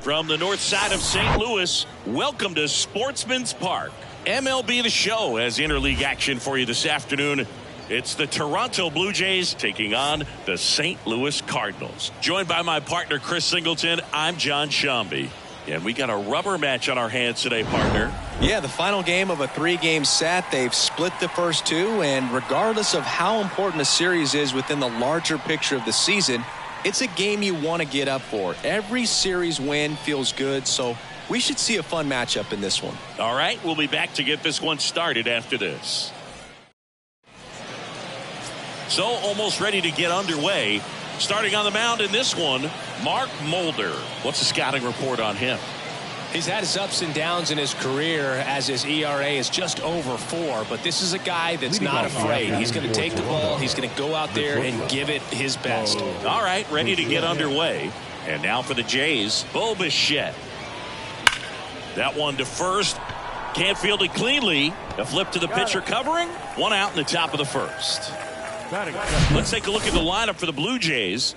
From the north side of St. Louis, welcome to Sportsman's Park. MLB The Show has interleague action for you this afternoon. It's the Toronto Blue Jays taking on the St. Louis Cardinals. Joined by my partner, Chris Singleton, I'm John Shambi. And we got a rubber match on our hands today, partner. Yeah, the final game of a 3-game set. They've split the first two, and regardless of how important a series is within the larger picture of the season, it's a game you want to get up for. Every series win feels good, so we should see a fun matchup in this one. All right, we'll be back to get this one started after this. So almost ready to get underway. Starting on the mound in this one, Mark Mulder. What's the scouting report on him? He's had his ups and downs in his career as his ERA is just over 4, but this is a guy that's not afraid. He's going to take the ball. He's going to go out there and give it his best. All right, ready to get underway. And now for the Jays, Bo Bichette. That one to first. Can't field it cleanly. A flip to the pitcher covering. One out in the top of the first. Let's take a look at the lineup for the Blue Jays.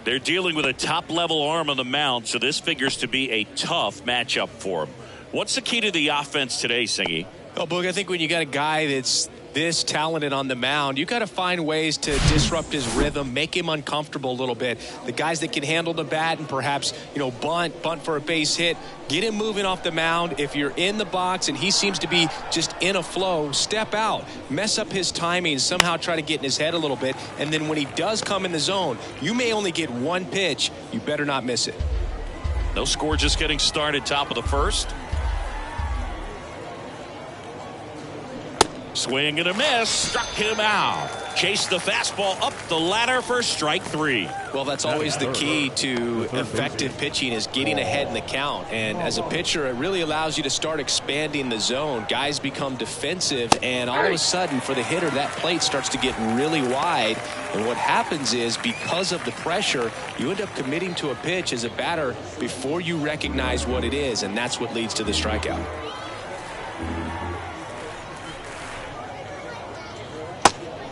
They're dealing with a top-level arm on the mound, so this figures to be a tough matchup for them. What's the key to the offense today, Singy? Well, Boog, I think when you got a guy that's this talented on the mound, you got to find ways to disrupt his rhythm, make him uncomfortable a little bit. The guys that can handle the bat and perhaps, bunt for a base hit, get him moving off the mound. If you're in the box and he seems to be just in a flow, step out, mess up his timing, somehow try to get in his head a little bit. And then when he does come in the zone, you may only get one pitch. You better not miss it. No score, just getting started, top of the first. Swing and a miss. Struck him out. Chased the fastball up the ladder for strike 3. Well, that's always the key to effective pitching, is getting ahead in the count. And as a pitcher, it really allows you to start expanding the zone. Guys become defensive, and all of a sudden, for the hitter, that plate starts to get really wide. And what happens is, because of the pressure, you end up committing to a pitch as a batter before you recognize what it is, and that's what leads to the strikeout.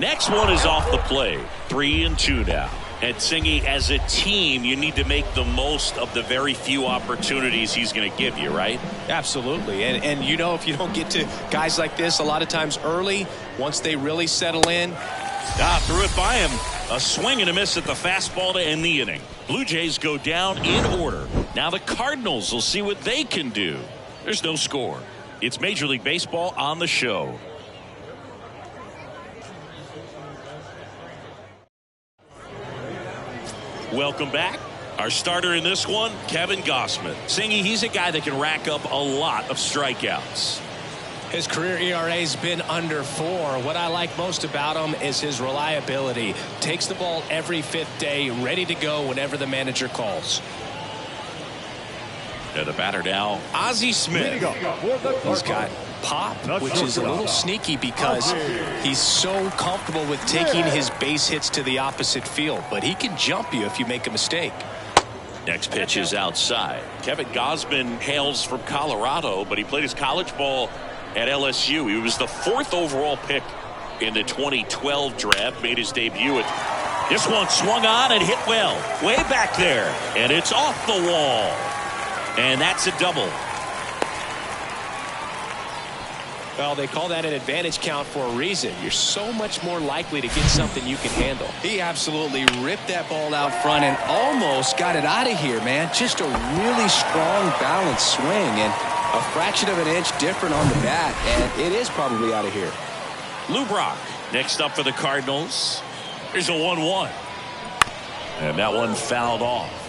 Next one is off the plate. 3-2 now. And Singy, as a team, you need to make the most of the very few opportunities he's going to give you, right? Absolutely. And if you don't get to guys like this a lot of times early, once they really settle in. Threw it by him. A swing and a miss at the fastball to end the inning. Blue Jays go down in order. Now the Cardinals will see what they can do. There's no score. It's Major League Baseball on the show. Welcome back. Our starter in this one, Kevin Gausman. Singy, he's a guy that can rack up a lot of strikeouts. His career ERA's been under 4. What I like most about him is his reliability. Takes the ball every 5th day, ready to go whenever the manager calls. And the batter now, Ozzie Smith. He's got pop, which is a little sneaky because he's so comfortable with taking his base hits to the opposite field, but he can jump you if you make a mistake. Next pitch is outside. Kevin Gausman hails from Colorado, but he played his college ball at LSU. He was the 4th overall pick in the 2012 draft, made his debut at this one, swung on and hit well, way back there, and it's off the wall. And that's a double. Well, they call that an advantage count for a reason. You're so much more likely to get something you can handle. He absolutely ripped that ball out front and almost got it out of here, man. Just a really strong, balanced swing, and a fraction of an inch different on the bat, and it is probably out of here. Lou Brock next up for the Cardinals. Here's a 1-1. And that one fouled off.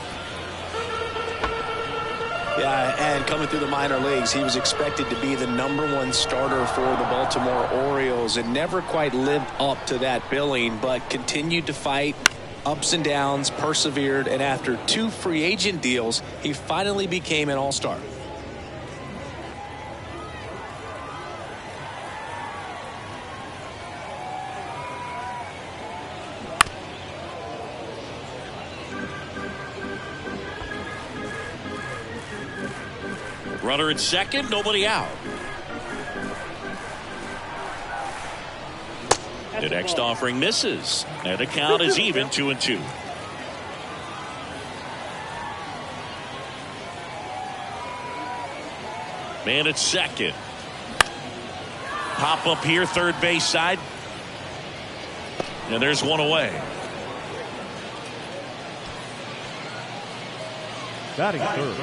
Yeah, and coming through the minor leagues, he was expected to be the #1 starter for the Baltimore Orioles and never quite lived up to that billing, but continued to fight ups and downs, persevered, and after 2 free agent deals, he finally became an all-star. Runner at second, nobody out. The next offering misses, and the count is even 2-2. Man at second. Pop up here, third base side. And there's one away. Batting third.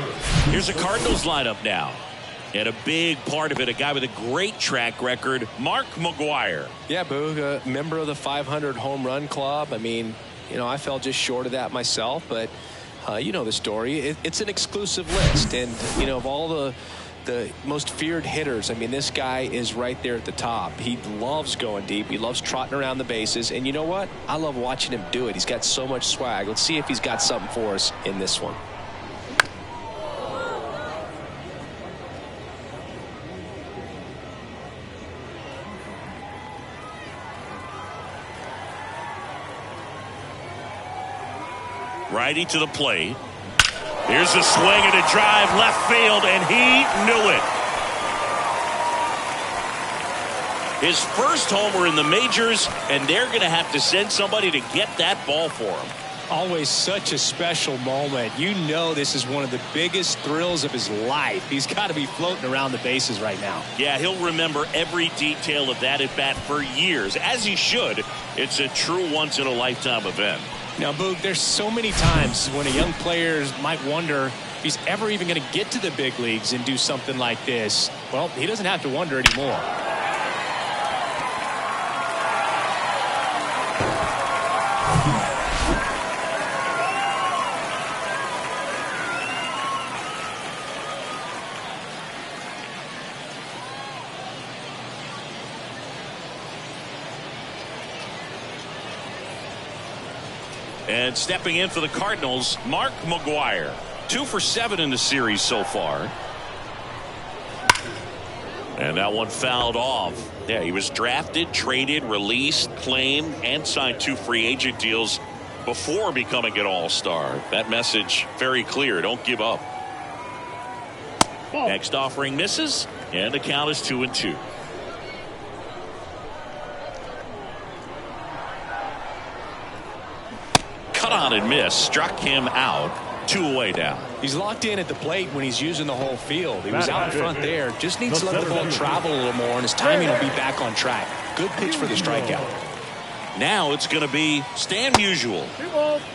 Here's the Cardinals lineup now. And a big part of it, a guy with a great track record, Mark McGwire. Yeah, Boog, a member of the 500 home run club. I mean, you know, I fell just short of that myself, but you know the story. It's an exclusive list, and you know, of all the most feared hitters, I mean, this guy is right there at the top. He loves going deep. He loves trotting around the bases, and you know what? I love watching him do it. He's got so much swag. Let's see if he's got something for us in this one. Righty to the plate. Here's a swing and a drive left field, and he knew it. His first homer in the majors, and they're going to have to send somebody to get that ball for him. Always such a special moment. You know this is one of the biggest thrills of his life. He's got to be floating around the bases right now. Yeah, he'll remember every detail of that at bat for years, as he should. It's a true once-in-a-lifetime event. Now, Boog, there's so many times when a young player might wonder if he's ever even going to get to the big leagues and do something like this. Well, he doesn't have to wonder anymore. And stepping in for the Cardinals, Mark McGwire. 2 for 7 in the series so far. And that one fouled off. Yeah, he was drafted, traded, released, claimed, and signed 2 free agent deals before becoming an all-star. That message very clear. Don't give up. Next offering misses, and the count is 2-2. Cut on and miss, struck him out. 2 away now. He's locked in at the plate when he's using the whole field. He was out in front there. Just needs to let the ball travel a little more, and his timing will be back on track. Good pitch for the strikeout. Now it's going to be Stan Musial.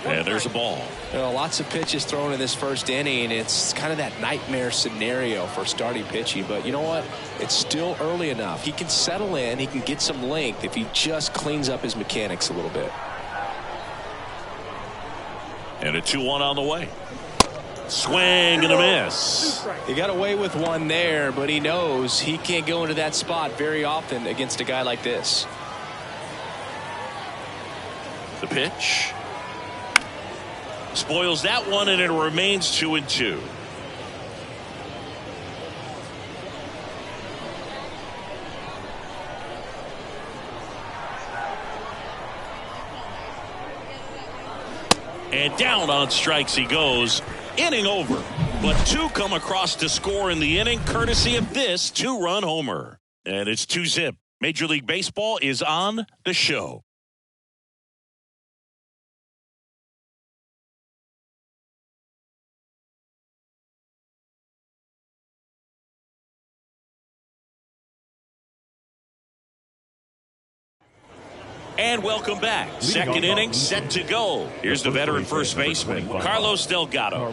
And there's a ball. You know, lots of pitches thrown in this first inning. It's kind of that nightmare scenario for starting pitching. But you know what? It's still early enough. He can settle in. He can get some length if he just cleans up his mechanics a little bit. And a 2-1 on the way. Swing and a miss. He got away with one there, but he knows he can't go into that spot very often against a guy like this. The pitch. Spoils that one, and it remains 2-2. And down on strikes he goes. Inning over. But 2 come across to score in the inning, courtesy of this 2-run homer. And it's 2-zip. Major League Baseball is on the show. And welcome back. Second inning set to go. Here's the veteran first baseman, Carlos Delgado.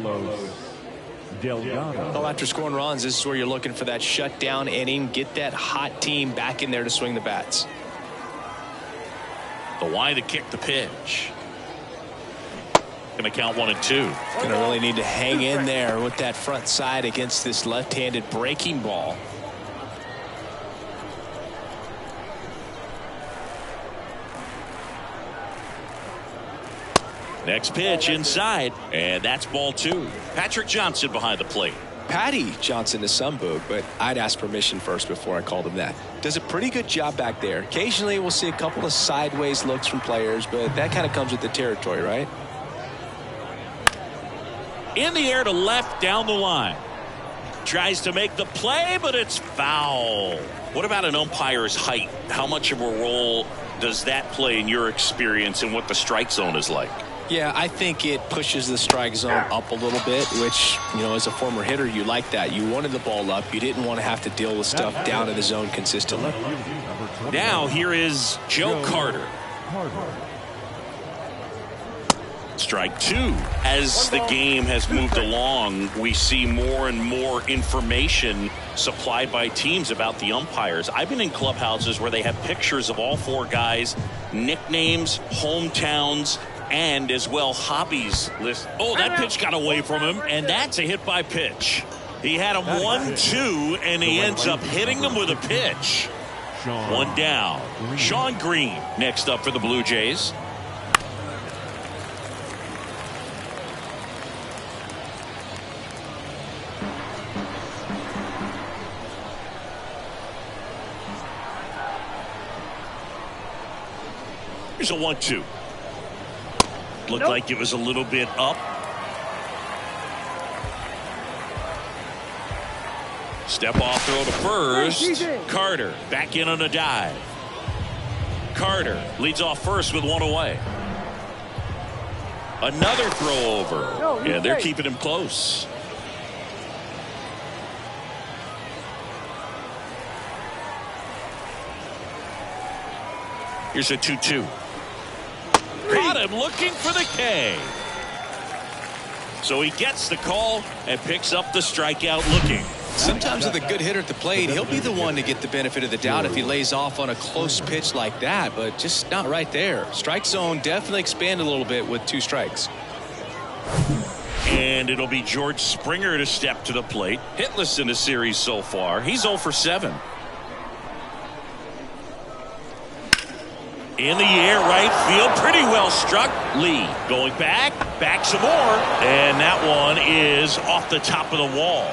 Well, after scoring runs, this is where you're looking for that shutdown inning. Get that hot team back in there to swing the bats. The line to kick the pitch. Going to count 1-2. Going to really need to hang in there with that front side against this left-handed breaking ball. Next pitch inside, and that's ball 2. Patrick Johnson behind the plate. Patty Johnson to some, Boog, but I'd ask permission first before I called him that. Does a pretty good job back there. Occasionally we'll see a couple of sideways looks from players, but that kind of comes with the territory, right? In the air to left down the line. Tries to make the play, but it's foul. What about an umpire's height? How much of a role does that play in your experience and what the strike zone is like? Yeah, I think it pushes the strike zone up a little bit, which, you know, as a former hitter, you like that. You wanted the ball up. You didn't want to have to deal with stuff down in the zone consistently. Now here is Joe Carter. Strike two. As the game has moved along, we see more and more information supplied by teams about the umpires. I've been in clubhouses where they have pictures of all four guys, nicknames, hometowns, and as well hobbies list. Oh, that pitch got away from him, and that's a hit by pitch. He had him 1-2, and he ends up hitting him with a pitch. One down. Sean Green next up for the Blue Jays. Here's a 1-2. Looked like it was a little bit up. Step off throw to first. Carter back in on a dive. Carter leads off first with one away. Another throw over. Yeah, they're keeping him close. Here's a 2-2. Caught him looking for the K. So he gets the call and picks up the strikeout looking. Sometimes with a good hitter at the plate, he'll be the one to get the benefit of the doubt if he lays off on a close pitch like that, but just not right there. Strike zone definitely expanded a little bit with 2 strikes. And it'll be George Springer to step to the plate. Hitless in the series so far. He's 0 for 7. In the air, right field, pretty well struck. Lee going back some more, and that one is off the top of the wall.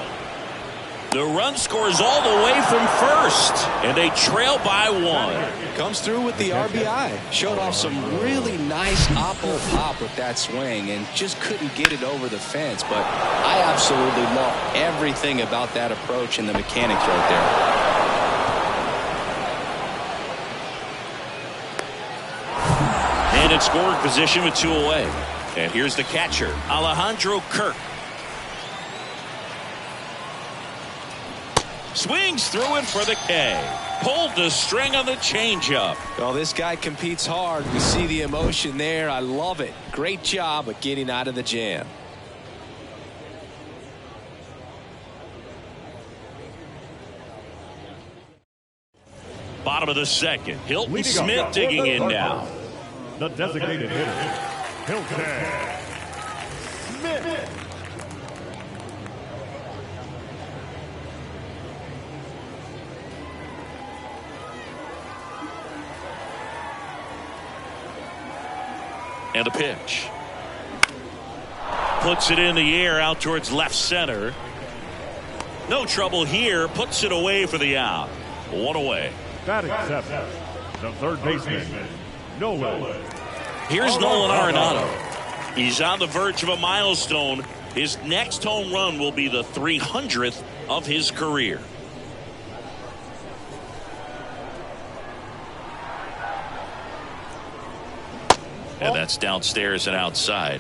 The run scores all the way from first, and they trail by 1. Comes through with the RBI. Showed off some really nice oppo pop with that swing and just couldn't get it over the fence. But I absolutely love everything about that approach and the mechanics right there. And in scoring position with 2 away. And here's the catcher, Alejandro Kirk. Swings through it for the K. Pulled the string on the changeup. Well, this guy competes hard. We see the emotion there. I love it. Great job of getting out of the jam. Bottom of the second. Hilton Smith digging in now. The designated hitter, Hilton Smith. And a pitch. Puts it in the air out towards left center. No trouble here. Puts it away for the out. 1 away. Batting 7, the third baseman, Nolan. Here's Nolan Arenado. He's on the verge of a milestone. His next home run will be the 300th of his career. And that's downstairs and outside.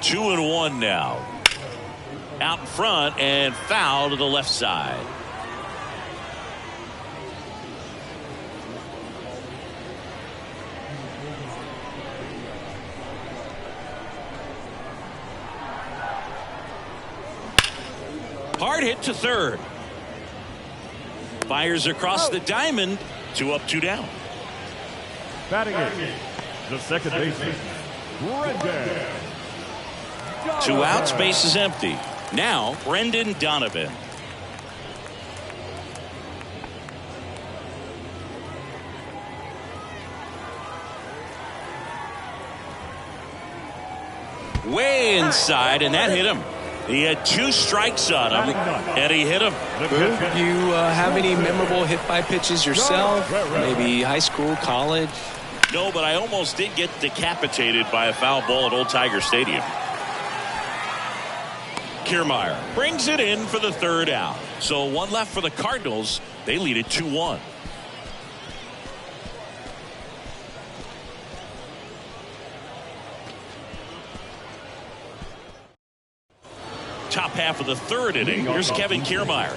Two and 1 now. Out in front and foul to the left side. Hard hit to third. Fires across the diamond. 2 up, 2 down. Batting it, the second baseman, Brendan. 2 outs, base is empty. Now Brendan Donovan. Way inside, and that hit him. He had 2 strikes on him, and he hit him. You have any memorable hit-by pitches yourself? Maybe high school, college? No, but I almost did get decapitated by a foul ball at Old Tiger Stadium. Kiermaier brings it in for the third out. So one left for the Cardinals. They lead it 2-1. Top half of the third inning. Here's Kevin Kiermaier.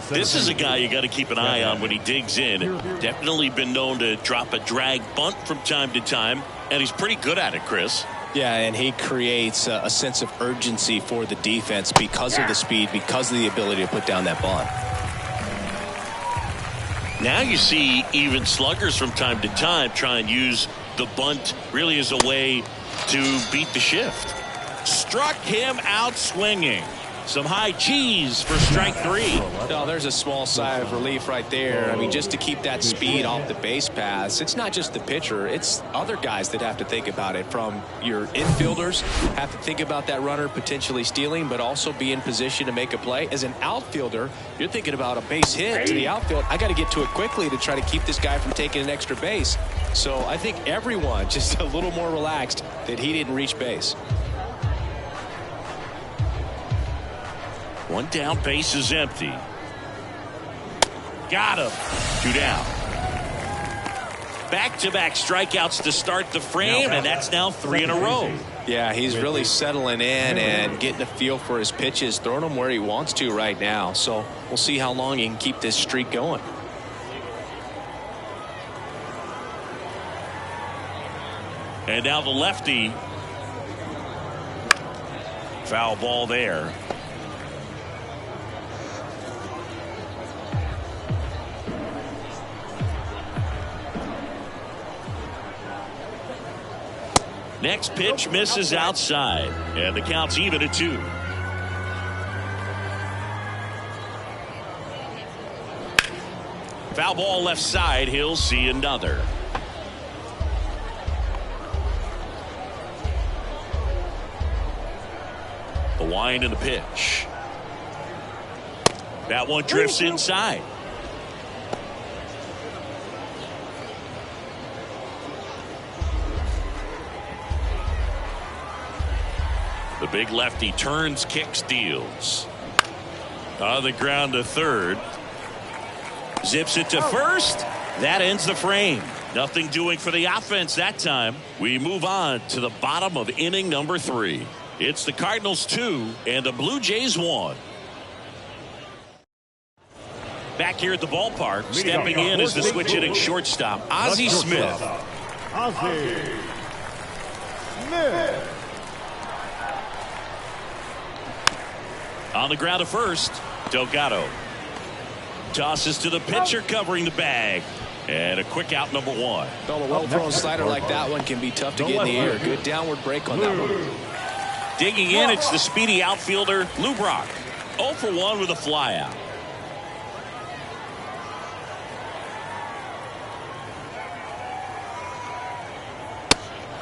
This is a guy you got to keep an eye on when he digs in. Definitely been known to drop a drag bunt from time to time, and he's pretty good at it, Chris. Yeah, and he creates a sense of urgency for the defense because of the speed, because of the ability to put down that bunt. Now you see even sluggers from time to time try and use the bunt really as a way to beat the shift. Struck him out swinging. Some high cheese for strike 3. Oh, there's a small sigh of relief right there. I mean, just to keep that speed off the base paths. It's not just the pitcher. It's other guys that have to think about it. From your infielders have to think about that runner potentially stealing, but also be in position to make a play. As an outfielder, you're thinking about a base hit to the outfield. I got to get to it quickly to try to keep this guy from taking an extra base. So I think everyone just a little more relaxed that he didn't reach base. One down, base is empty. Got him. 2 down. Back-to-back strikeouts to start the frame, and that's now 3 in a row. Yeah, he's really settling in and getting a feel for his pitches, throwing them where he wants to right now. So we'll see how long he can keep this streak going. And now the lefty. Foul ball there. Next pitch misses outside, and the count's even at 2. Foul ball left side. He'll see another. The wind and the pitch. That one drifts inside. The big lefty turns, kicks, deals. On the ground to third. Zips it to first. That ends the frame. Nothing doing for the offense that time. We move on to the bottom of inning number 3. It's the Cardinals 2 and the Blue Jays 1. Back here at the ballpark, stepping in is the switch hitting shortstop, Ozzie Smith. Ozzie Smith. On the ground to first, Delgado. Tosses to the pitcher covering the bag. And a quick out, number 1. Well, a well-thrown slider like that one can be tough to get in the air. Good downward break on that one. Digging in, it's the speedy outfielder, Lou Brock. 0 for 1 with a flyout.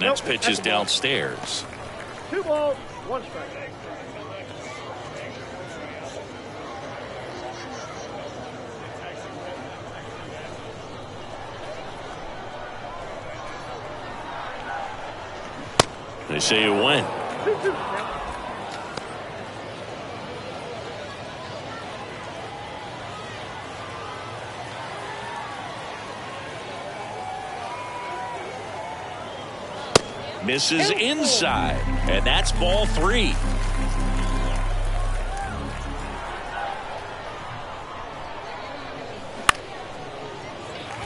Next pitch is downstairs. 2 balls, 1 strike. They say you win. Misses inside, and that's ball 3.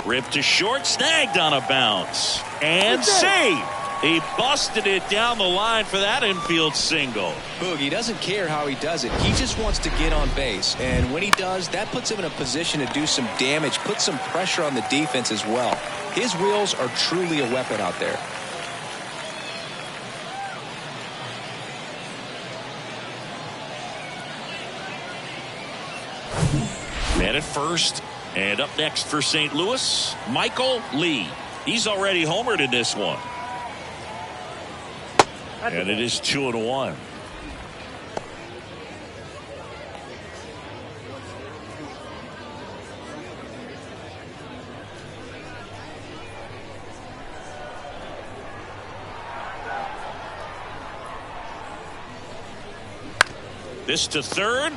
Ripped to short, snagged on a bounce, and saved. He busted it down the line for that infield single. Boog, he doesn't care how he does it. He just wants to get on base. And when he does, that puts him in a position to do some damage, put some pressure on the defense as well. His wheels are truly a weapon out there. Man at first. And up next for St. Louis, Michael Lee. He's already homered in this one. And it is 2-1. This to third.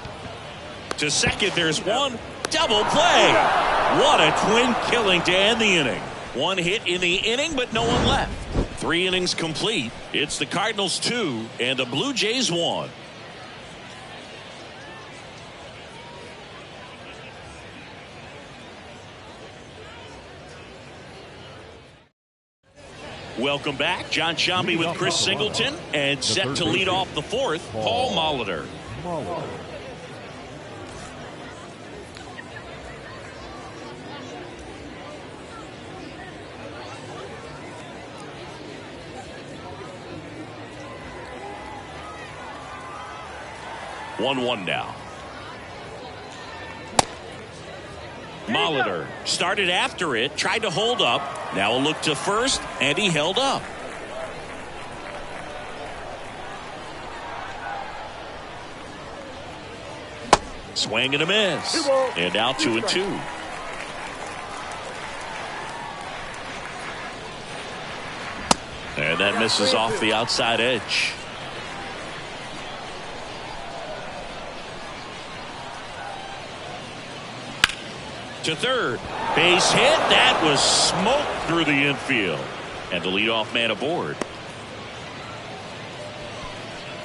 To second, there's one. Double play. What a twin killing to end the inning. One hit in the inning, but no one left. 3 innings complete. It's the Cardinals 2 and the Blue Jays 1. Welcome back. John Shambi with Chris Singleton, and set to lead off the 4th, Paul Molitor. 1-1 now. Molitor started after it, tried to hold up. Now a look to first, and he held up. Swing and a miss. And now 2-2. And that misses off the outside edge. To third. Base hit. That was smoke through the infield. And the leadoff man aboard.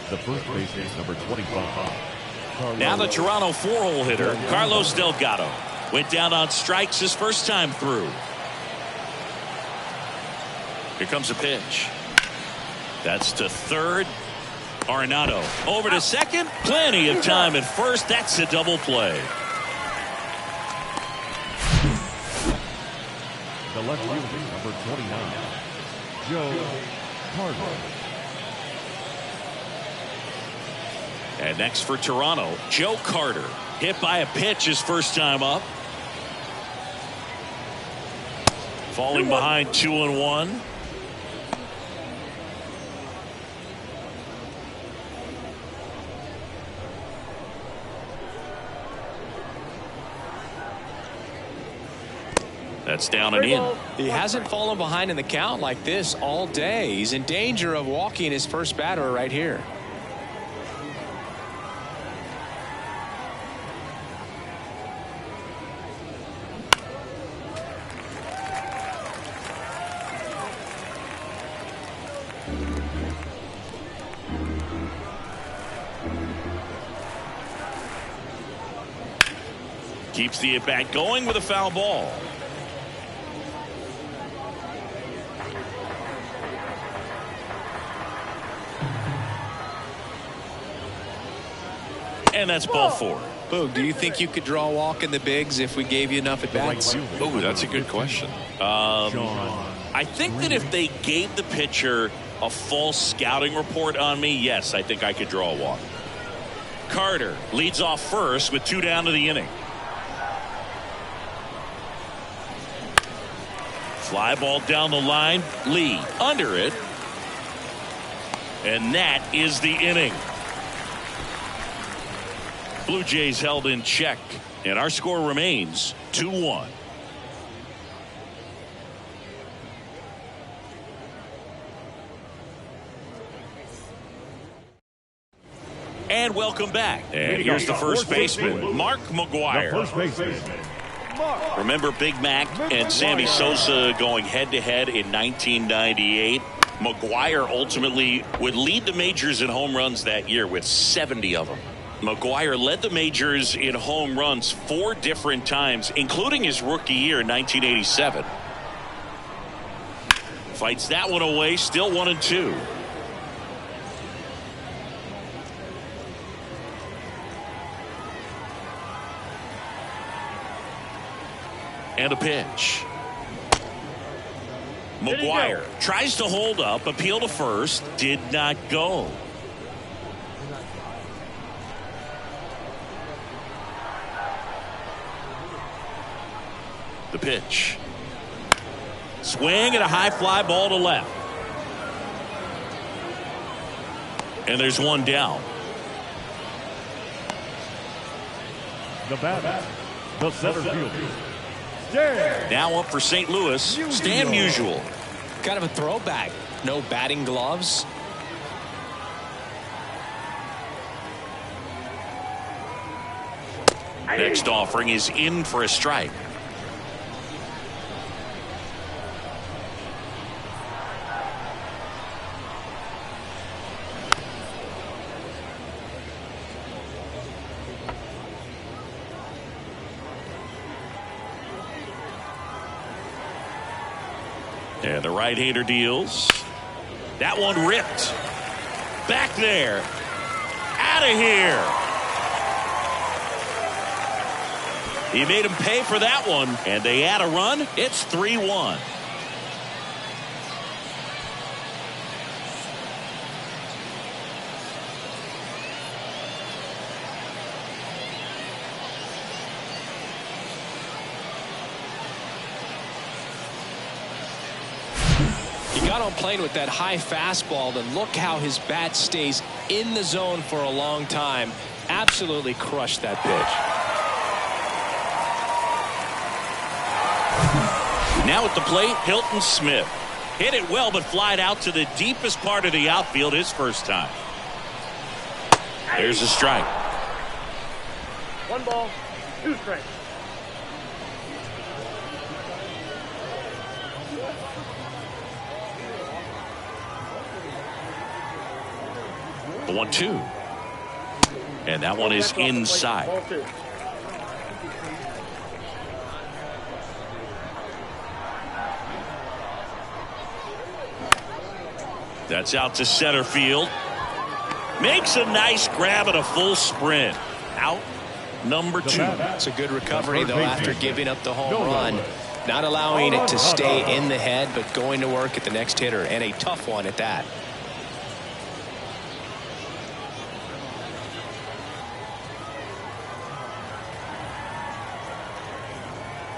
The first baseman, number 25. Now the Toronto 4-hole hitter, Carlos Delgado. Went down on strikes his first time through. Here comes a pitch. That's to third. Arenado over to second. Plenty of time at first. That's a double play. The left fielder, number 29, Joe Cardinals. And next for Toronto, Joe Carter. Hit by a pitch his first time up. Falling behind 2-1. That's down and in. He hasn't fallen behind in the count like this all day. He's in danger of walking his first batter right here. Keeps the at-bat going with a foul ball. And that's ball 4. Boog, do you think you could draw a walk in the bigs if we gave you enough at bats? Oh, that's a good question. I think that if they gave the pitcher a false scouting report on me, yes, I think I could draw a walk. Carter leads off first with 2 down to the inning. Fly ball down the line. Lee under it. And that is the inning. Blue Jays held in check, and our score remains 2-1. And welcome back. And here's the first baseman, Mark McGwire. The first baseman. Remember Big Mac and Sammy Sosa going head-to-head in 1998? McGwire ultimately would lead the majors in home runs that year with 70 of them. McGwire led the majors in home runs 4 different times, including his rookie year in 1987. Fights that one away, still 1-2. And a pitch. McGwire tries to hold up, appeal to first, did not go. The pitch. Swing and a high fly ball to left. And there's one down. The batter, the center fielder. Now up for St. Louis, Stan Musial. Kind of a throwback. No batting gloves. Next offering is in for a strike. And the right-hander deals. That one ripped. Back there. Out of here. He made him pay for that one, and they add a run. It's 3-1. He got on playing with that high fastball, and look how his bat stays in the zone for a long time. Absolutely crushed that pitch. Now at the plate, Hilton Smith. Hit it well, but flied out to the deepest part of the outfield his first time. There's a strike. 1 ball, 2 strikes. The 1-2. And that one is inside. Ball 2. That's out to center field. Makes a nice grab at a full sprint. Out number 2. It's a good recovery, though, after giving up the home run. Not allowing it to stay in the head, but going to work at the next hitter, and a tough one at that.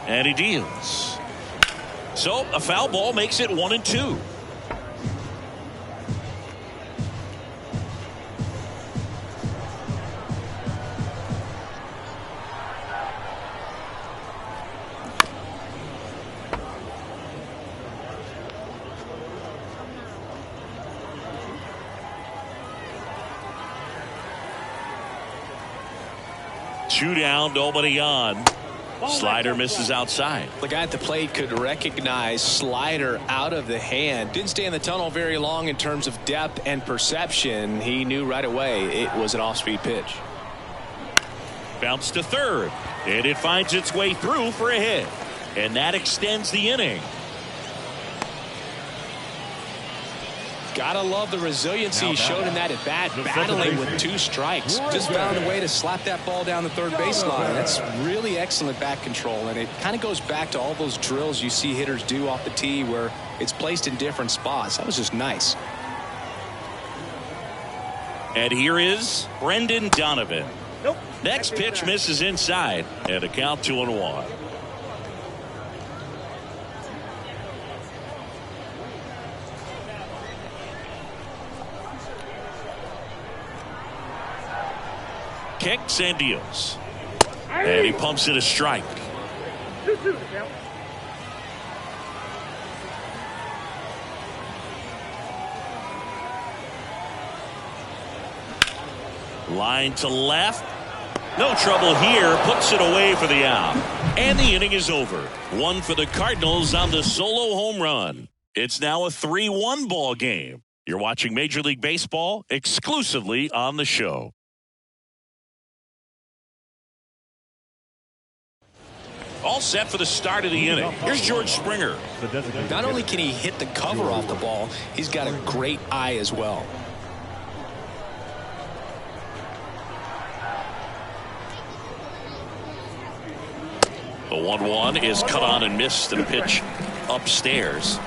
And he deals. So a foul ball makes it 1-2. Two down, nobody on. Slider misses outside. The guy at the plate could recognize slider out of the hand. Didn't stay in the tunnel very long in terms of depth and perception. He knew right away it was an off-speed pitch. Bounce to third, and it finds its way through for a hit, and that extends the inning. Gotta love the resiliency he showed in that at bat, battling with 2 strikes. Just found a way to slap that ball down the third baseline. That's really excellent bat control, and it kind of goes back to all those drills you see hitters do off the tee where it's placed in different spots. That was just nice. And here is Brendan Donovan. Nope. Next pitch misses inside, and a count 2-1. Kicks and deals. And he pumps it a strike. 2-2 the count. Line to left. No trouble here. Puts it away for the out. And the inning is over. 1 for the Cardinals on the solo home run. It's now a 3-1 ball game. You're watching Major League Baseball exclusively on the show. All set for the start of the inning. Here's George Springer. Not only can he hit the cover off the ball, he's got a great eye as well. The 1-1 is cut on and missed, and a pitch upstairs.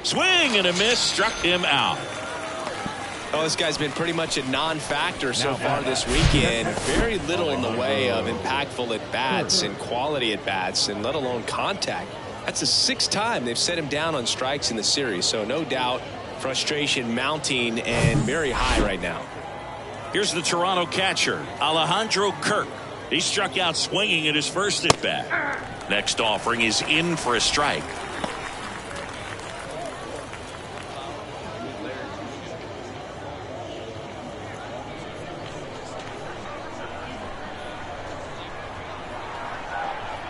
Swing and a miss, struck him out. Oh, this guy's been pretty much a non-factor so far this weekend. Very little in the way of impactful at-bats and quality at-bats, and let alone contact. That's the 6th time they've set him down on strikes in the series, so no doubt frustration mounting and very high right now. Here's the Toronto catcher, Alejandro Kirk. He struck out swinging at his first at bat. Next offering is in for a strike.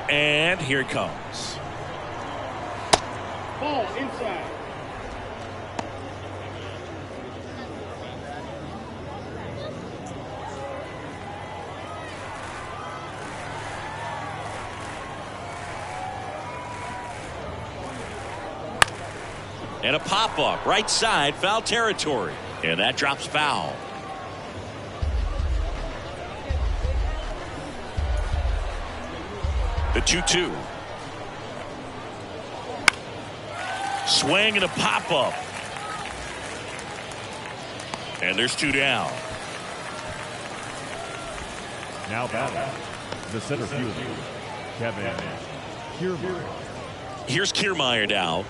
And here it comes. Ball inside. And a pop-up right side, foul territory. And that drops foul. The 2-2. Swing and a pop-up. And there's 2 down. Now batting, the center fielder, Kevin Kiermaier. Here's Kiermaier now.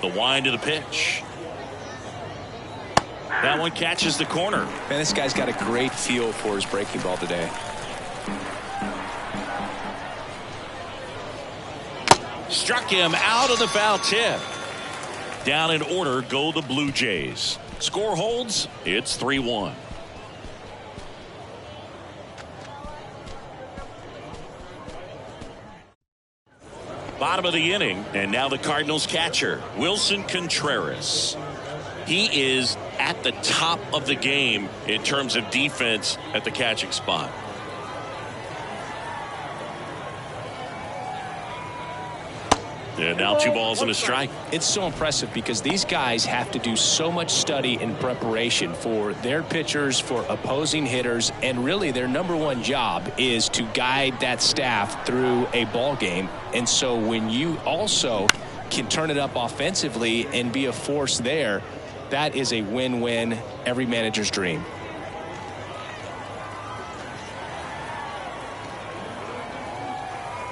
The wind of the pitch. That one catches the corner. Man, this guy's got a great feel for his breaking ball today. Struck him out of the foul tip. Down in order go the Blue Jays. Score holds. It's 3-1. Bottom of the inning, and now the Cardinals catcher, Wilson Contreras. He is at the top of the game in terms of defense at the catching spot. And now 2 balls and a strike. It's so impressive because these guys have to do so much study and preparation for their pitchers, for opposing hitters, and really their #1 job is to guide that staff through a ball game. And so when you also can turn it up offensively and be a force there, that is a win-win, every manager's dream.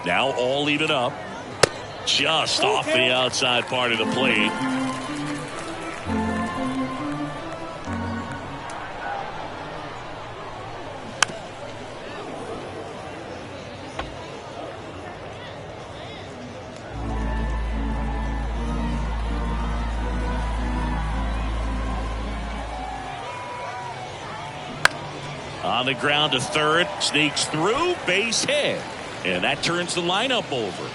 Now all even up. Just off the outside part of the plate. On the ground to third, sneaks through, base hit. And that turns the lineup over.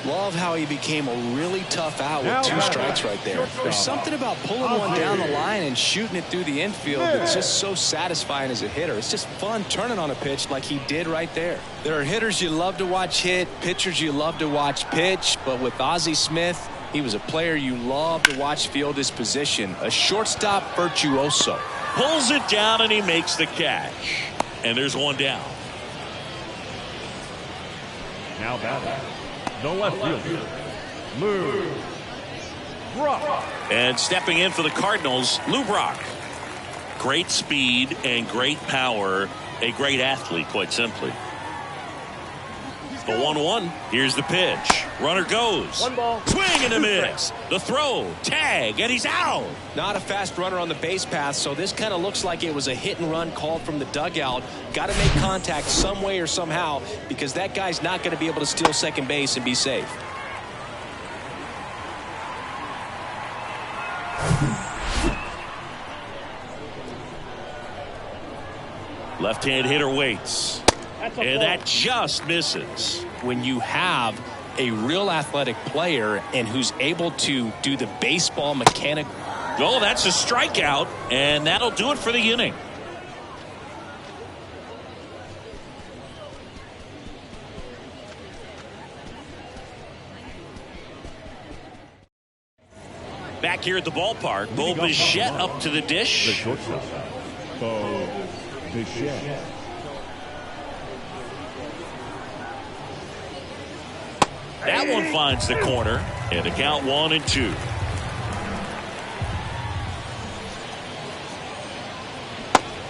Love how he became a really tough out with 2 strikes right there. There's something about pulling one down the line and shooting it through the infield that's just so satisfying as a hitter. It's just fun turning on a pitch like he did right there. There are hitters you love to watch hit, pitchers you love to watch pitch, but with Ozzie Smith, he was a player you love to watch field his position, a shortstop virtuoso. Pulls it down and he makes the catch. And there's 1 down. Now batting, the left fielder, Lou Brock. And stepping in for the Cardinals, Lou Brock. Great speed and great power. A great athlete, quite simply. The 1-1. Here's the pitch. Runner goes. 1 ball. Swing and a miss. The throw. Tag. And he's out. Not a fast runner on the base path, so this kind of looks like it was a hit and run called from the dugout. Got to make contact some way or somehow because that guy's not going to be able to steal second base and be safe. Left-hand hitter waits. And that just misses. When you have a real athletic player and who's able to do the baseball mechanic. Oh, that's a strikeout, and that'll do it for the inning. Back here at the ballpark, Bo Bichette up to the The dish. shortstop, Bo Bichette. That one finds the corner, and the count 1-2.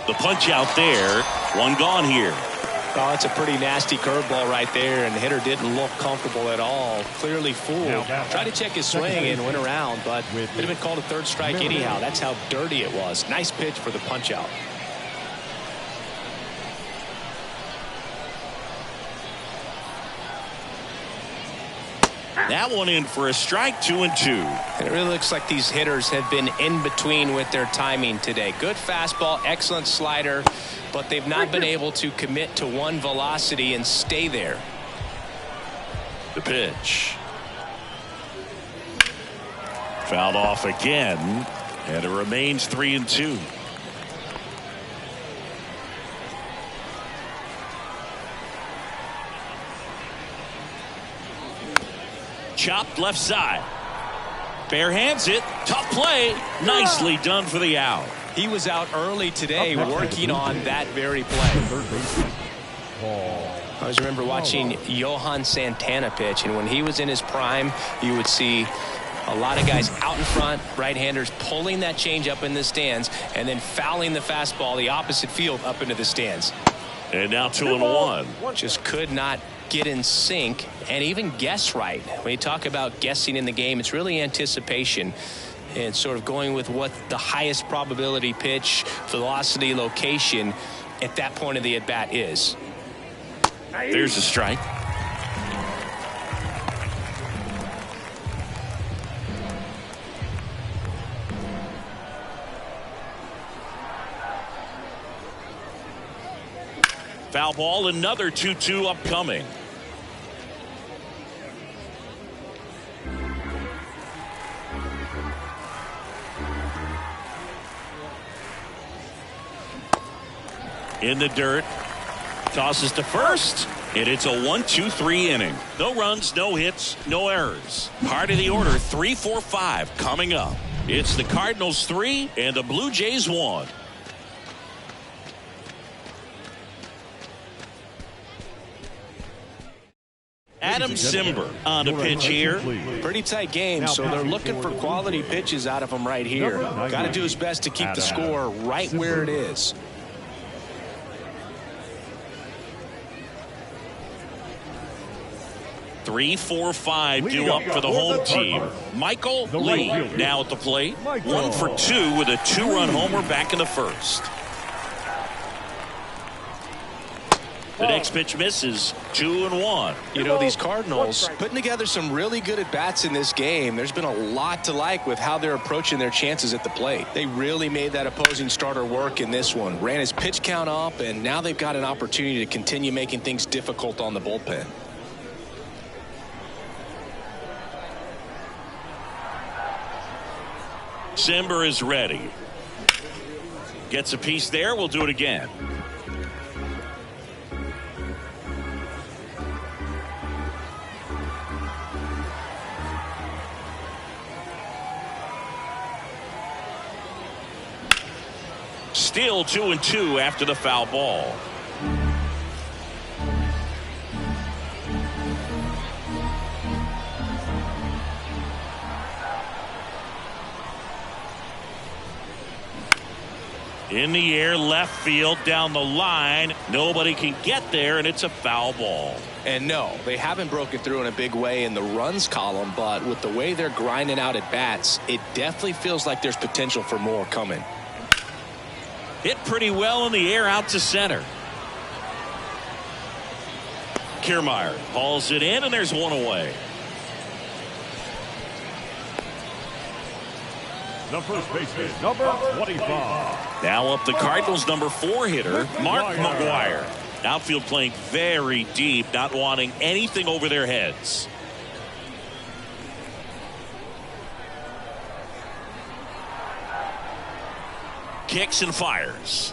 The punch out there. One gone here. Oh, it's a pretty nasty curveball right there, and the hitter didn't look comfortable at all. Clearly fooled. Tried to check his swing and went around, but it would have been called a third strike anyhow. That's how dirty it was. Nice pitch for the punch out. That one in for a strike, 2-2. It really looks like these hitters have been in between with their timing today. Good fastball, excellent slider, but they've not been able to commit to one velocity and stay there. The pitch. Fouled off again, and it remains 3-2. Chopped left side. Bare hands it. Tough play. Nicely done for the out. He was out early today working on that very play. I always remember watching Johan Santana pitch, and when he was in his prime, you would see a lot of guys out in front, right-handers pulling that change up in the stands and then fouling the fastball the opposite field up into the stands. And now 2-1. Just could not get in sync and even guess right. When you talk about guessing in the game, it's really anticipation and sort of going with what the highest probability pitch, velocity, location at that point of the at-bat is. There's a strike. Foul ball, another 2-2 upcoming. In the dirt. Tosses to first. And it's a 1-2-3 inning. No runs, no hits, no errors. Part of the order, 3-4-5 coming up. It's the Cardinals 3 and the Blue Jays 1. Adam Simber on the pitch here. Pretty tight game, so they're looking for quality pitches out of him right here. Got to do his best to keep the score right where it is. Three, 4, 5 due up for the home team. Michael Lee now at the plate. 1 for 2 with a 2-run homer back in the first. The next pitch misses. 2-1. You know, these Cardinals putting together some really good at-bats in this game. There's been a lot to like with how they're approaching their chances at the plate. They really made that opposing starter work in this one. Ran his pitch count up, and now they've got an opportunity to continue making things difficult on the bullpen. Simber is ready. Gets a piece there. We'll do it again. Still 2-2 after the foul ball. In the air, left field, down the line. Nobody can get there, and it's a foul ball. And no, they haven't broken through in a big way in the runs column, but with the way they're grinding out at bats, it definitely feels like there's potential for more coming. Hit pretty well in the air out to center. Kiermaier hauls it in, and there's one away. The first baseman, number 25. Now up the Cardinals' number 4 hitter, Mark McGwire. Outfield playing very deep, not wanting anything over their heads. Kicks and fires.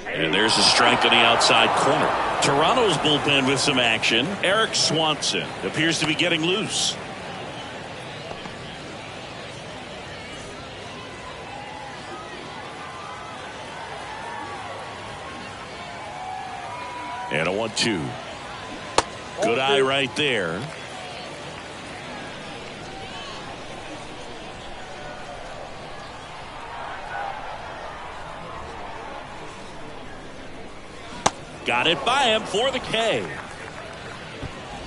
And there's a strike on the outside corner. Toronto's bullpen with some action. Eric Swanson appears to be getting loose. And a 1-2. Good eye right there. Got it by him for the K.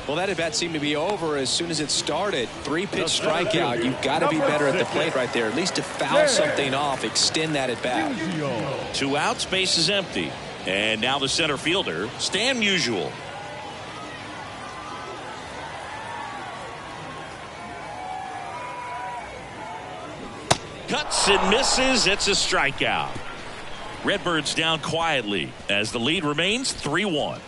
Well, that at bat seemed to be over as soon as it started. 3-pitch strikeout. You've got to be better at the plate right there, at least to foul something off, extend that at bat. 2 outs, base is empty. And now the center fielder, Stan Musial. Cuts and misses. It's a strikeout. Redbirds down quietly as the lead remains 3-1.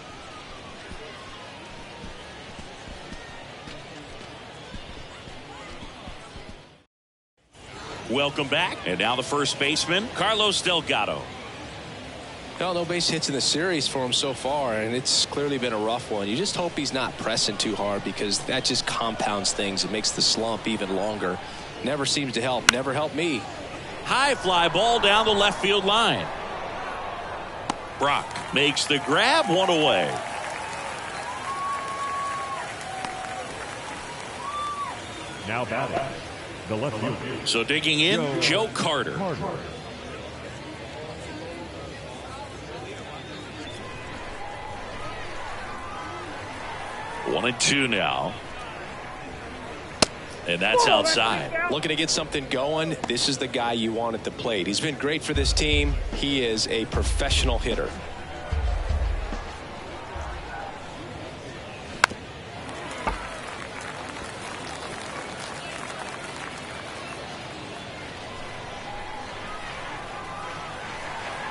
Welcome back. And now the first baseman, Carlos Delgado. Well, no base hits in the series for him so far, and it's clearly been a rough one. You just hope he's not pressing too hard because that just compounds things. It makes the slump even longer. Never seems to help. Never helped me. High fly ball down the left field line. Brock makes the grab, 1 away. Now batting, the left fielder. So digging in, Joe Carter. 1-2 now. And that's outside. Looking to get something going. This is the guy you want at the plate. He's been great for this team. He is a professional hitter.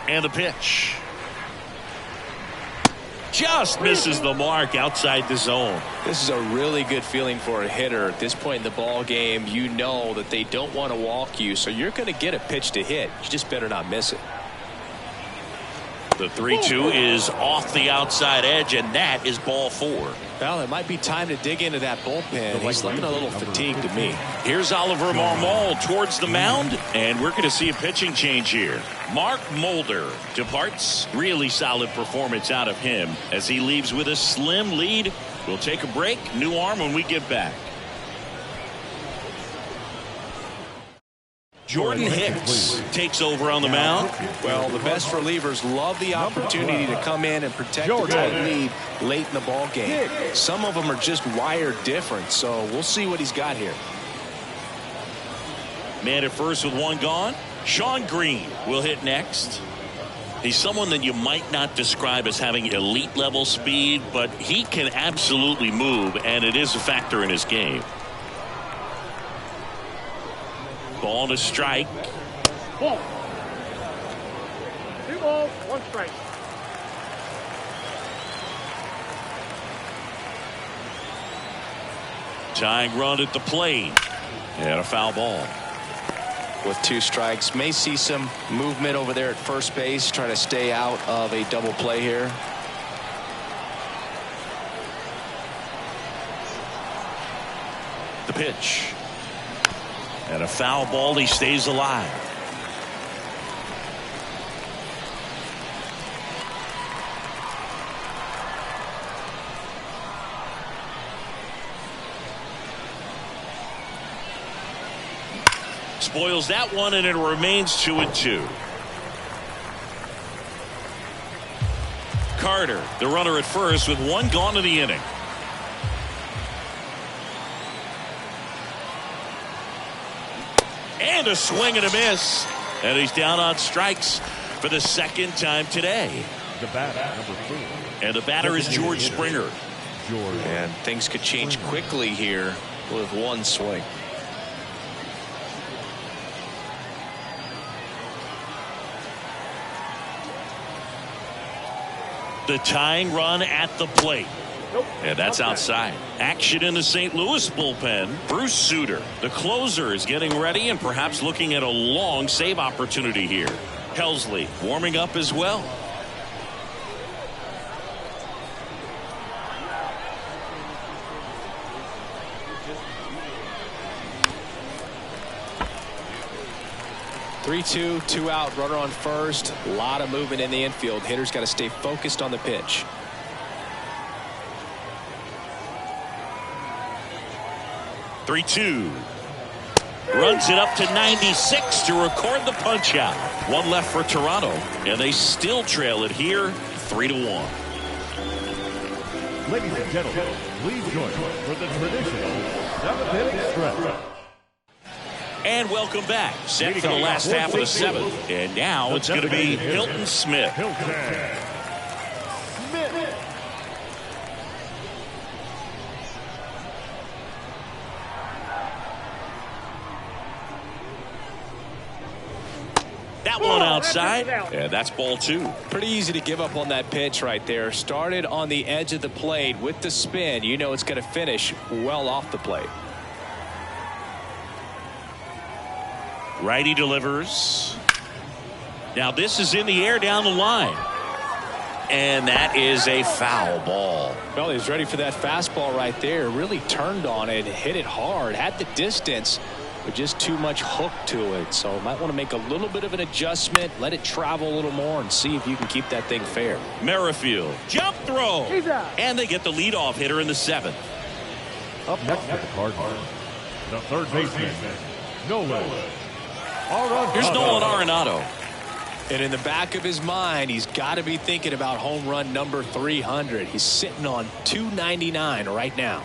And the pitch. Just misses the mark outside the zone. This is a really good feeling for a hitter. At this point in the ball game, you know that they don't want to walk you, so you're going to get a pitch to hit. You just better not miss it. The 3-2 is off the outside edge, and that is ball 4. Well, it might be time to dig into that bullpen. He's looking a little fatigued to me. Here's Oliver Marmol towards the mound, and we're going to see a pitching change here. Mark Mulder departs. Really solid performance out of him as he leaves with a slim lead. We'll take a break. New arm when we get back. Jordan Hicks takes over on the mound. Well, the best relievers love the opportunity to come in and protect the tight lead late in the ball game. Some of them are just wired different, so we'll see what he's got here. Man at first with 1 gone. Sean Green will hit next. He's someone that you might not describe as having elite level speed, but he can absolutely move, and it is a factor in his game. Ball to strike. Ball. 2 balls, 1 strike. Tying run at the plate. And a foul ball. With 2 strikes, may see some movement over there at first base. Try to stay out of a double play here. The pitch. And a foul ball. He stays alive. Spoils that one, and it remains 2-2. Carter, the runner at first, with 1 gone to the inning. And a swing and a miss. And he's down on strikes for the 2nd time today. The batter, number 4. And the batter is George Springer. And things could change quickly here with 1 swing. The tying run at the plate. And that's outside. Action in the St. Louis bullpen. Bruce Sutter, the closer, is getting ready and perhaps looking at a long save opportunity here. Helsley warming up as well. Three-two, 2 out, runner on first. A lot of movement in the infield. Hitter's got to stay focused on the pitch. Three-two. Runs it up to 96 to record the punch out. 1 left for Toronto, and they still trail it here 3-1. Ladies and gentlemen, please join us for the traditional 7th-inning stretch. And welcome back. Set for the last half of the 7th. And now it's going to be Hilton Smith. That one outside, and that's ball 2. Pretty easy to give up on that pitch right there. Started on the edge of the plate with the spin. You know it's going to finish well off the plate. Righty delivers. Now this is in the air down the line. And that is a foul ball. Well, he was ready for that fastball right there. Really turned on it, hit it hard, had the distance, but just too much hook to it. So might want to make a little bit of an adjustment, let it travel a little more, and see if you can keep that thing fair. Merrifield, jump throw. And they get the leadoff hitter in the 7th. Up next for the Cardinals, the third baseman, Nolan. Here's Nolan Arenado. And in the back of his mind, he's got to be thinking about home run number 300. He's sitting on 299 right now.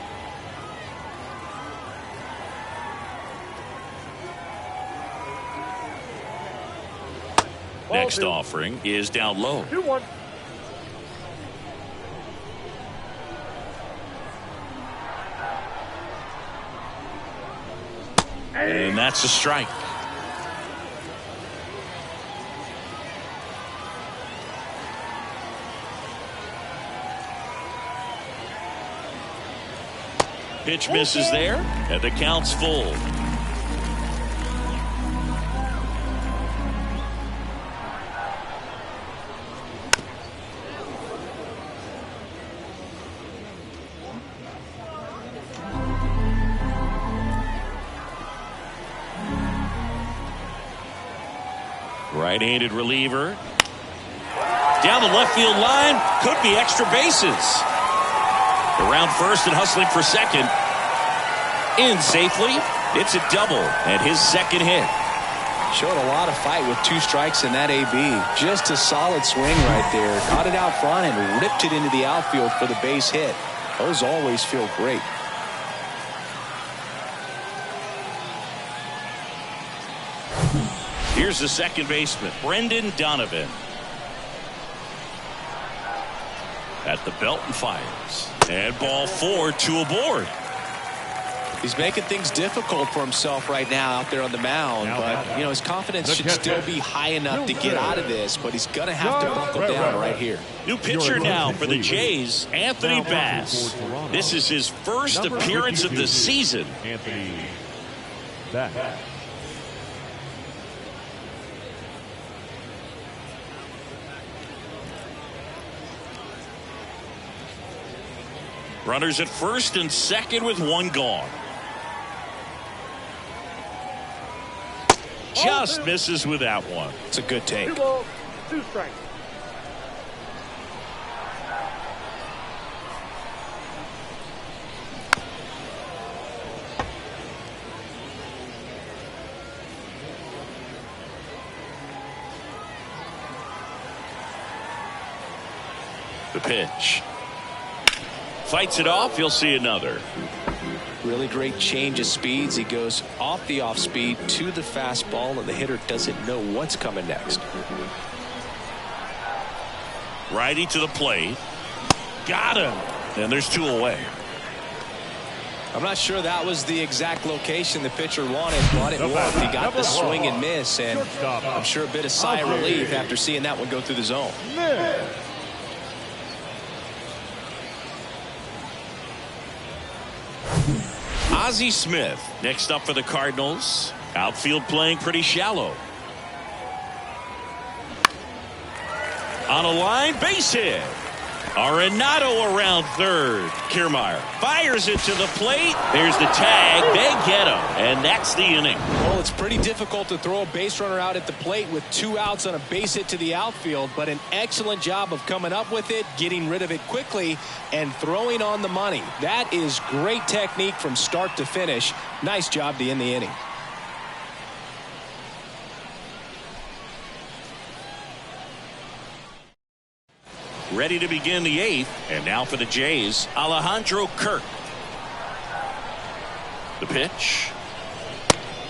Next offering is down low. 2-1. And that's a strike. Pitch misses there, and the count's full. Right-handed reliever. Down the left field line. Could be extra bases. Around first and hustling for second. In safely. It's a double and his second hit. Showed a lot of fight with 2 strikes in that AB. Just a solid swing right there. Caught it out front and ripped it into the outfield for the base hit. Those always feel great. Here's the second baseman, Brendan Donovan. At the belt and fires. And ball 4, 2 aboard. He's making things difficult for himself right now out there on the mound. But, you know, his confidence should still be high enough to get out of this. But he's going to have to buckle down right here. New pitcher now for the Jays, Anthony Bass. This is his first appearance of the season. Anthony Bass. Runners at first and second with 1 gone. Just misses with that one. It's a good take. 2 balls, 2 strikes. The pitch. Fights it off. You'll see another. Really great change of speeds. He goes off the off speed to the fastball, and the hitter doesn't know what's coming next. Righty to the plate. Got him. And there's 2 away. I'm not sure that was the exact location the pitcher wanted, but it worked. He got the swing and miss, and I'm sure a bit of sigh of relief after seeing that one go through the zone. Ozzie Smith next up for the Cardinals. Outfield playing pretty shallow. On a line, base hit. Arenado around third. Kiermaier fires it to the plate. There's the tag. They get him, and that's the inning. Well, it's pretty difficult to throw a base runner out at the plate with 2 outs on a base hit to the outfield, but an excellent job of coming up with it, getting rid of it quickly, and throwing on the money. That is great technique from start to finish. Nice job to end the inning. ready to begin the 8th. And now for the Jays, Alejandro Kirk. The pitch.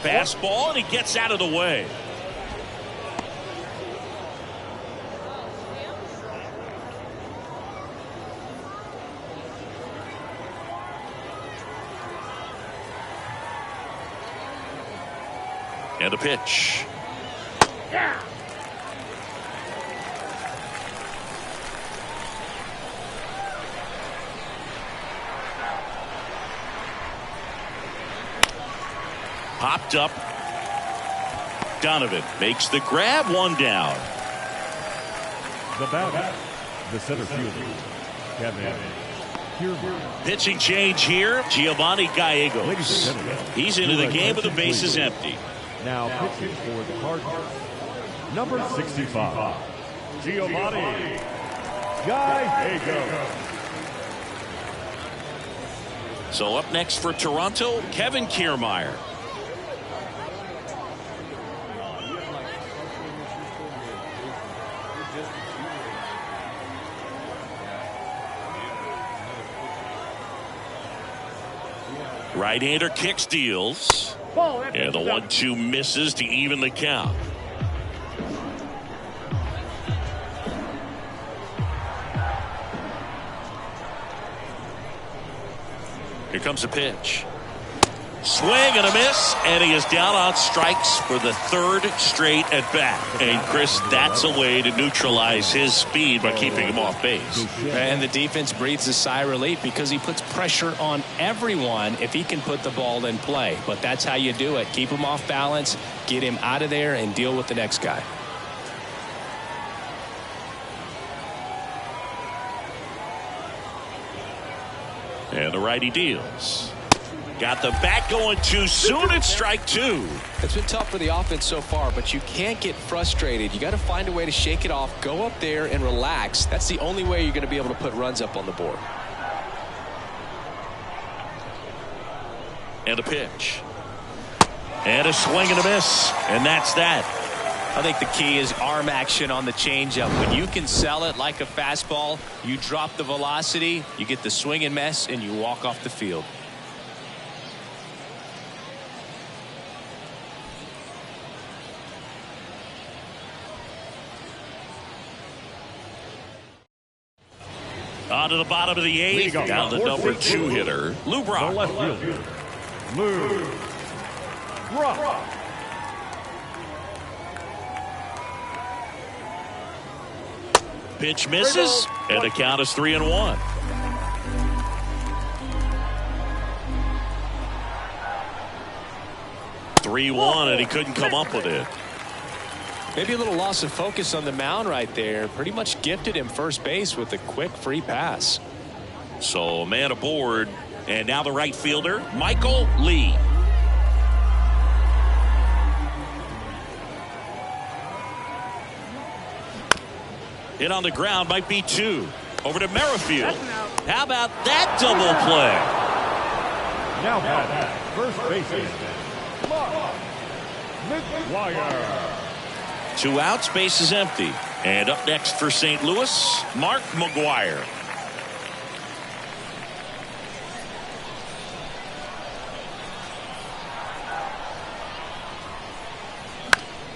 Fastball, and he gets out of the way. And the pitch. Yeah. Popped up. Donovan makes the grab, 1 down. The batter, the center fielder, Kevin Kiermaier. Pitching change here, Giovanni Ladies Gallegos. and gentlemen, He's into the your game with the attention, bases please. empty. Now pitching for the Cardinals, number 65, Giovanni Gallegos. So up next for Toronto, Kevin Kiermaier. Right-hander kicks, deals. And the 1-2 misses to even the count. Here comes a pitch. Swing and a miss, and he is down on strikes for the 3rd straight at bat. And Chris, that's a way to neutralize his speed by keeping him off base. And the defense breathes a sigh of relief because he puts pressure on everyone if he can put the ball in play. But that's how you do it. Keep him off balance, get him out of there, and deal with the next guy. And the righty deals. Got the bat going too soon. It's strike 2. It's been tough for the offense so far, but you can't get frustrated. You got to find a way to shake it off, go up there and relax. That's the only way you're going to be able to put runs up on the board. And a pitch. And a swing and a miss. And that's that. I think the key is arm action on the changeup. When you can sell it like a fastball, you drop the velocity, you get the swing and miss, and you walk off the field. On to the bottom of the 8th. Down the number 2 hitter, Lou The Brock. left fielder, Lou Brock. Pitch misses, and the count is 3-1. And he couldn't come up with it. Maybe a little loss of focus on the mound right there. Pretty much gifted him first base with a quick free pass. So a man aboard, and now the right fielder, Michael Lee. Hit on the ground, might be 2. Over to Merrifield. How about that double play? Now batting, first baseman, Mark McGuire. 2 outs, base is empty. And up next for St. Louis, Mark McGuire.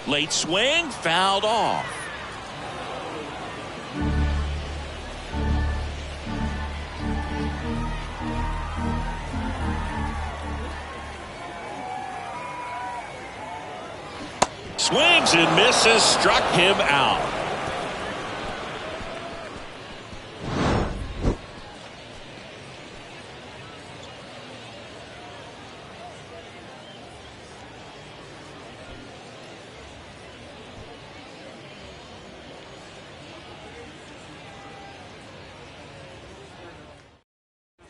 Late swing, fouled off. Swings and misses, struck him out.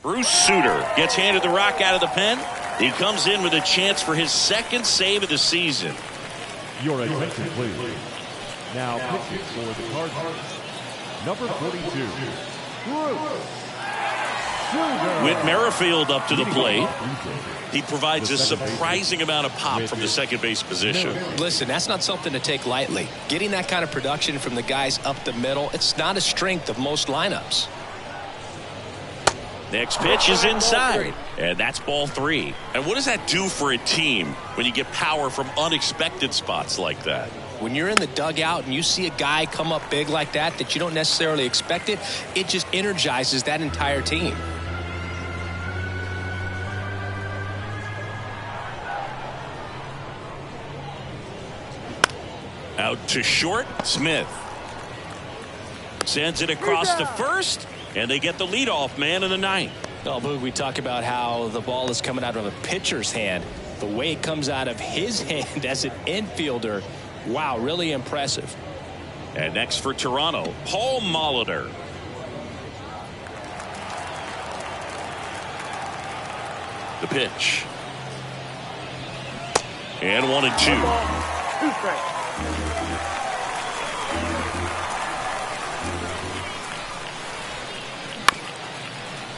Bruce Sutter gets handed the rock out of the pen. He comes in with a chance for his 2nd save of the season. Your attention, please. Now pitching for the Cardinals, number 42, Bruce Whit Merrifield up to the plate. He provides a surprising amount of pop from the second base position. Listen, that's not something to take lightly. Getting that kind of production from the guys up the middle, it's not a strength of most lineups. Next pitch is inside, and that's ball 3. And what does that do for a team when you get power from unexpected spots like that? When you're in the dugout and you see a guy come up big like that you don't necessarily expect it, it just energizes that entire team. Out to short, Smith sends it across to first, and they get the leadoff man in the ninth. Well, Boog, we talk about how the ball is coming out of a pitcher's hand. The way it comes out of his hand as an infielder, wow, really impressive. And next for Toronto, Paul Molitor. The pitch. And 1-2. 2 strikes.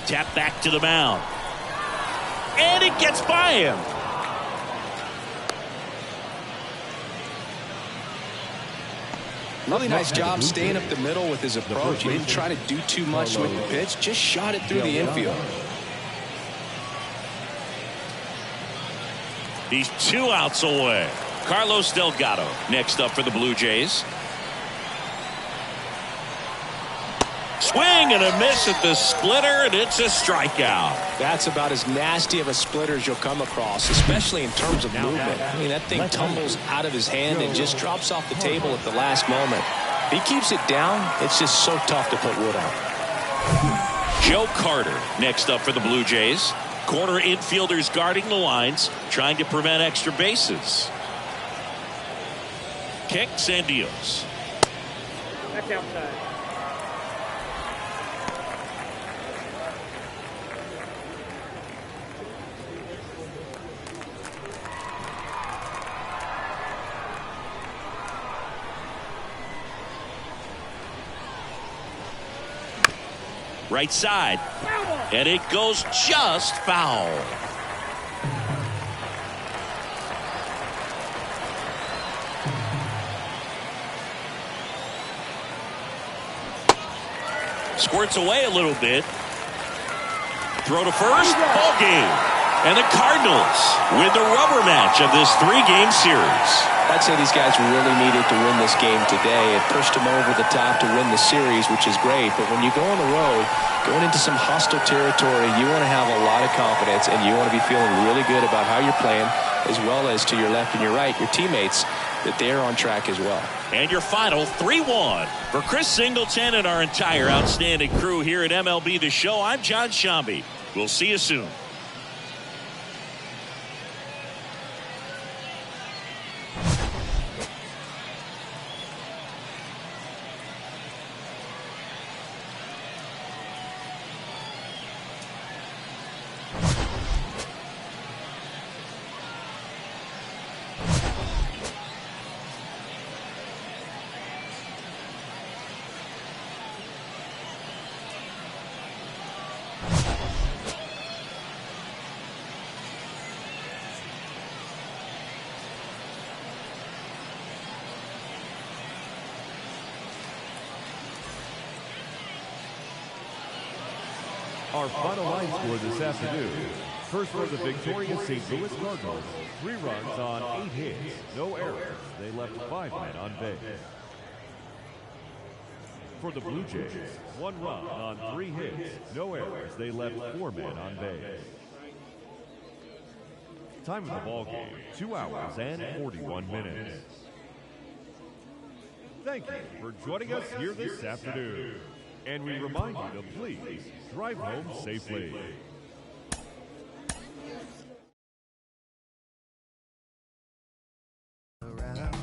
Tap back to the mound. And it gets by him. Really nice job staying up the middle with his approach. He didn't try to do too much with the pitch, just shot it through the infield. He's 2 outs away. Carlos Delgado next up for the Blue Jays. Swing and a miss at the splitter, and it's a strikeout. That's about as nasty of a splitter as you'll come across, especially in terms of movement. I mean, that thing tumbles out of his hand and just drops off the table at the last moment. If he keeps it down, it's just so tough to put wood on. Joe Carter next up for the Blue Jays. Corner infielders guarding the lines, trying to prevent extra bases. Kicks and deals. That's outside. Right side. And it goes just foul. Squirts away a little bit. Throw to first. Ball game. And the Cardinals win the rubber match of this 3-game series. I'd say these guys really needed to win this game today. It pushed them over the top to win the series, which is great. But when you go on the road, going into some hostile territory, you want to have a lot of confidence, and you want to be feeling really good about how you're playing, as well as to your left and your right, your teammates, that they're on track as well. And your final 3-1. For Chris Singleton and our entire outstanding crew here at MLB The Show, I'm John Shambi. We'll see you soon. Our final line score this afternoon. First for the victorious St. Louis Cardinals. 3 runs on 8 hits, no errors. They left 5 men on base. For the Blue Jays, 1 run on 3 hits, no errors. They left 4 men on base. Time of the ball game, 2 hours and 41 minutes. Thank you for joining us here this afternoon. And we remind you to please drive home safely. Around.